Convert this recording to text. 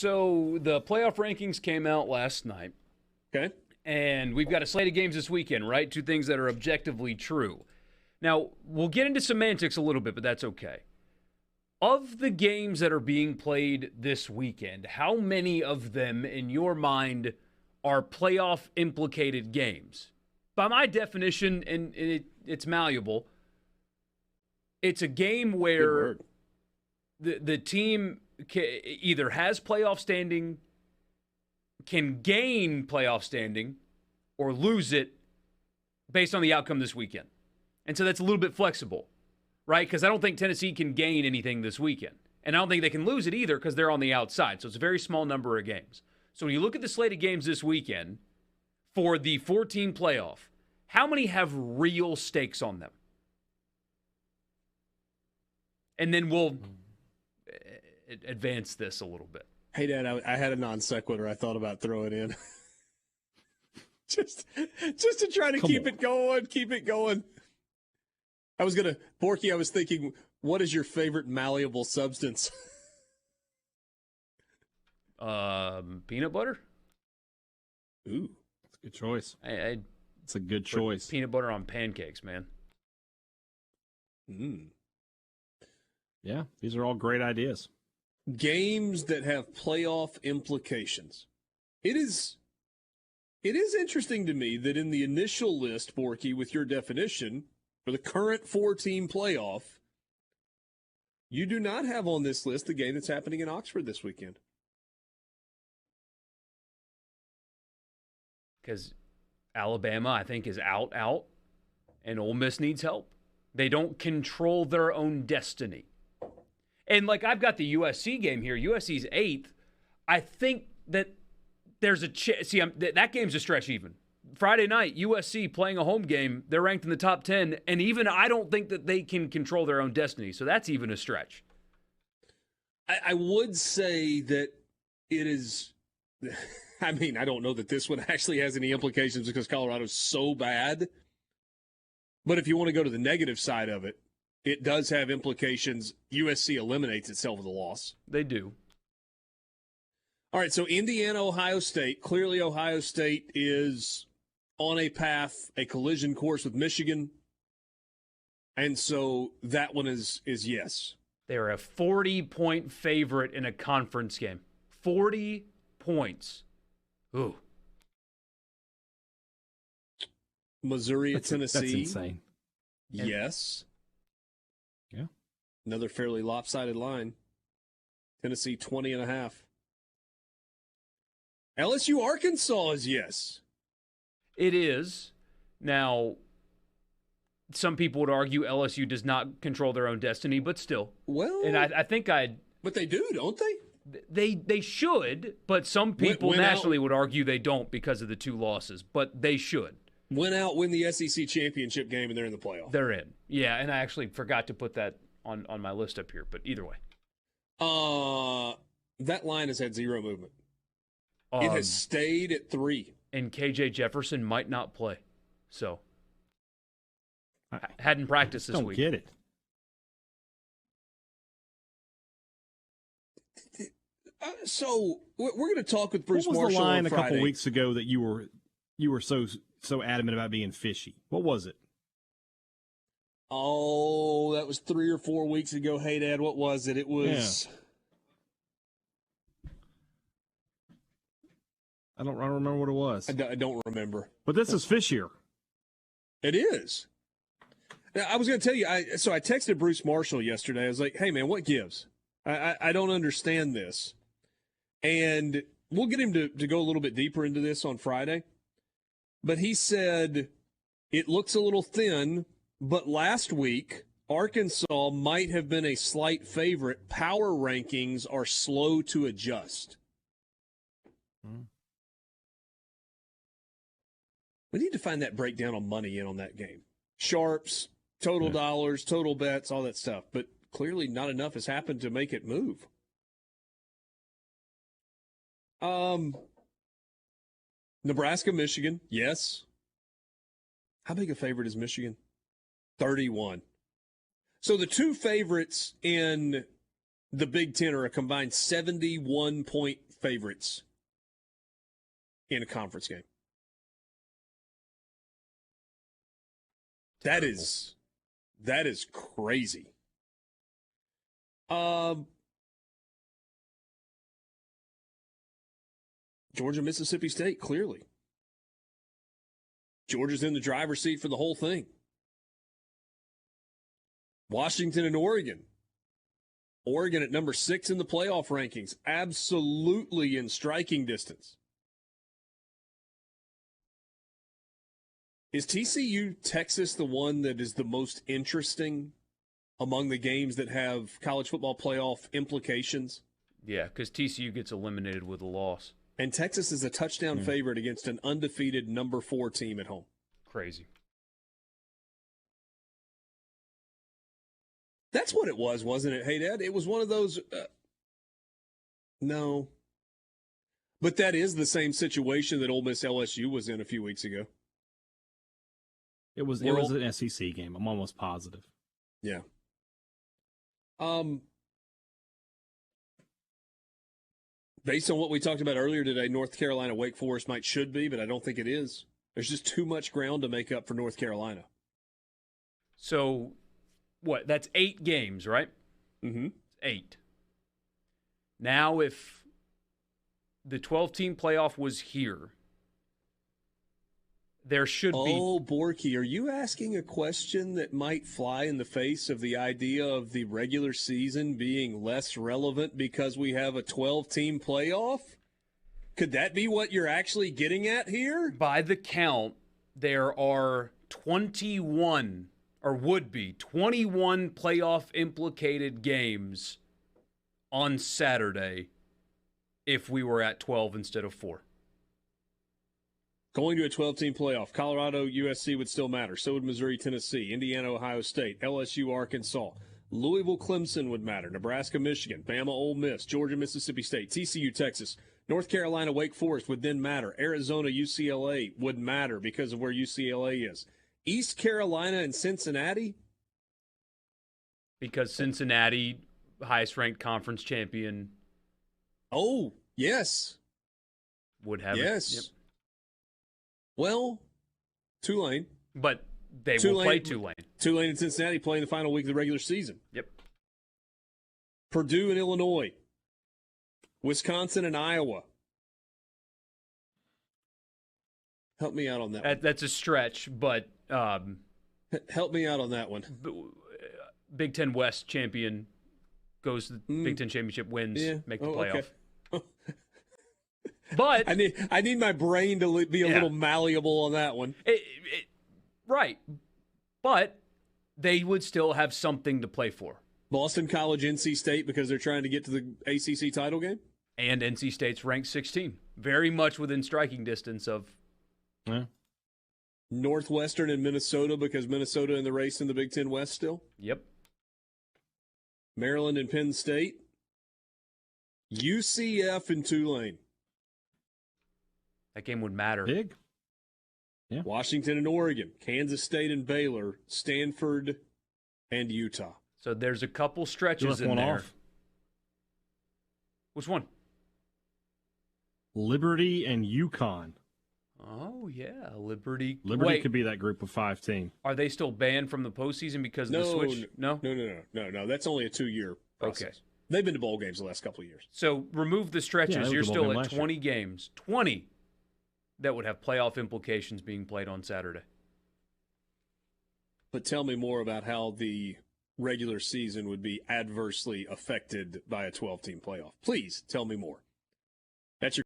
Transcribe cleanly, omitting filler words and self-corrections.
So the playoff rankings came out last night. Okay. And we've got a slate of games this weekend, right? Two things that are objectively true. Now, we'll get into semantics a little bit, but that's okay. Of the games that are being played this weekend, how many of them, in your mind, are playoff-implicated games? By my definition, and it's malleable, it's a game where the team either has playoff standing, can gain playoff standing, or lose it based on the outcome this weekend. And so that's a little bit flexible, right? Because I don't think Tennessee can gain anything this weekend. And I don't think they can lose it either because they're on the outside. So it's a very small number of games. So when you look at the slate of games this weekend for the 14 playoff, how many have real stakes on them? And then we'll advance this a little bit. Hey, Dad, I had a non sequitur I thought about throwing in. just to try to keep it going. I was thinking, what is your favorite malleable substance? Peanut butter? Ooh, that's a good choice. It's a good choice. Peanut butter on pancakes, man. Yeah, these are all great ideas. Games that have playoff implications. It is interesting to me that in the initial list, Borky, with your definition, for the current 4-team playoff, you do not have on this list the game that's happening in Oxford this weekend. Because Alabama, I think, is out, and Ole Miss needs help. They don't control their own destiny. And, I've got the USC game here. USC's 8th. I think that there's a chance. See, that game's a stretch even. Friday night, USC playing a home game. They're ranked in the top 10. And even I don't think that they can control their own destiny. So that's even a stretch. I would say that it is. I mean, I don't know that this one actually has any implications because Colorado's so bad. But if you want to go to the negative side of it, it does have implications. USC eliminates itself with a loss. They do. All right, so Indiana, Ohio State. Clearly, Ohio State is on a path, a collision course with Michigan. And so that one is yes. They're a 40-point favorite in a conference game. 40 points. Ooh. Missouri at Tennessee. That's insane. Yes. Yeah. Another fairly lopsided line. Tennessee 20.5. LSU Arkansas is yes. It is. Now, some people would argue LSU does not control their own destiny, but still. Well. And I think But they do, don't they? They should, but some people nationally would argue they don't because of the 2 losses, but they should. Win the SEC championship game, and they're in the playoff. They're in. Yeah, and I actually forgot to put that on my list up here, but either way. That line has had 0 movement. It has stayed at 3. And KJ Jefferson might not play. So, I hadn't practiced this week. Don't get it. So, we're going to talk with Bruce Marshall on Friday. What was the line a couple weeks ago that you were so adamant about being fishy? What was it? Oh, that was 3 or 4 weeks ago. Hey, Dad, what was it? It was... Yeah. I don't remember what it was. I don't remember. But this is fishier. It is. Now, I was going to tell you, I texted Bruce Marshall yesterday. I was like, hey, man, what gives? I don't understand this. And we'll get him to go a little bit deeper into this on Friday. But he said it looks a little thin, but last week, Arkansas might have been a slight favorite. Power rankings are slow to adjust. We need to find that breakdown on money in on that game. Sharps, total dollars, total bets, all that stuff. But clearly not enough has happened to make it move. Nebraska, Michigan, yes. How big a favorite is Michigan? 31. So the 2 favorites in the Big Ten are a combined 71-point favorites in a conference game. That is crazy. Georgia, Mississippi State, clearly. Georgia's in the driver's seat for the whole thing. Washington and Oregon. Oregon at number 6 in the playoff rankings. Absolutely in striking distance. Is TCU Texas the one that is the most interesting among the games that have college football playoff implications? Yeah, because TCU gets eliminated with a loss. And Texas is a touchdown favorite against an undefeated number 4 team at home. Crazy. That's what it was, wasn't it? Hey, Dad, it was one of those. No. But that is the same situation that Ole Miss LSU was in a few weeks ago. It was an SEC game. I'm almost positive. Yeah. Based on what we talked about earlier today, North Carolina, Wake Forest should be, but I don't think it is. There's just too much ground to make up for North Carolina. So, what? That's 8 games, right? Mm-hmm. 8. Now, if the 12-team playoff was here, there should be... Oh, Borky, are you asking a question that might fly in the face of the idea of the regular season being less relevant because we have a 12-team playoff? Could that be what you're actually getting at here? By the count, there are 21, or would be 21 playoff implicated games on Saturday if we were at 12 instead of 4. Going to a 12-team playoff, Colorado, USC would still matter. So would Missouri, Tennessee, Indiana, Ohio State, LSU, Arkansas. Louisville, Clemson would matter. Nebraska, Michigan, Bama, Ole Miss, Georgia, Mississippi State, TCU, Texas, North Carolina, Wake Forest would then matter. Arizona, UCLA would matter because of where UCLA is. East Carolina and Cincinnati? Because Cincinnati, highest-ranked conference champion. Oh, yes. Would have yes. it. Yep. Well, Tulane. But they will play Tulane. Tulane and Cincinnati playing the final week of the regular season. Yep. Purdue and Illinois. Wisconsin and Iowa. Help me out on that one. That's a stretch, but... help me out on that one. Big Ten West champion goes to the Big Ten championship, wins, make the playoff. Okay. But I need my brain to be a little malleable on that one. Right. But they would still have something to play for. Boston College, NC State, because they're trying to get to the ACC title game? And NC State's ranked 16. Very much within striking distance of... Yeah. Northwestern and Minnesota, because Minnesota in the race in the Big Ten West still? Yep. Maryland and Penn State. UCF and Tulane. That game would matter. Big. Yeah. Washington and Oregon. Kansas State and Baylor. Stanford and Utah. So there's a couple stretches in there. Off. Which one? Liberty and UConn. Oh, yeah. Liberty. Liberty could be that group of 5 team. Are they still banned from the postseason because of the switch? No? No. That's only a 2-year process. Okay. They've been to bowl games the last couple of years. So remove the stretches. You're still at 20 games. 20 that would have playoff implications being played on Saturday. But tell me more about how the regular season would be adversely affected by a 12-team playoff. Please tell me more. That's your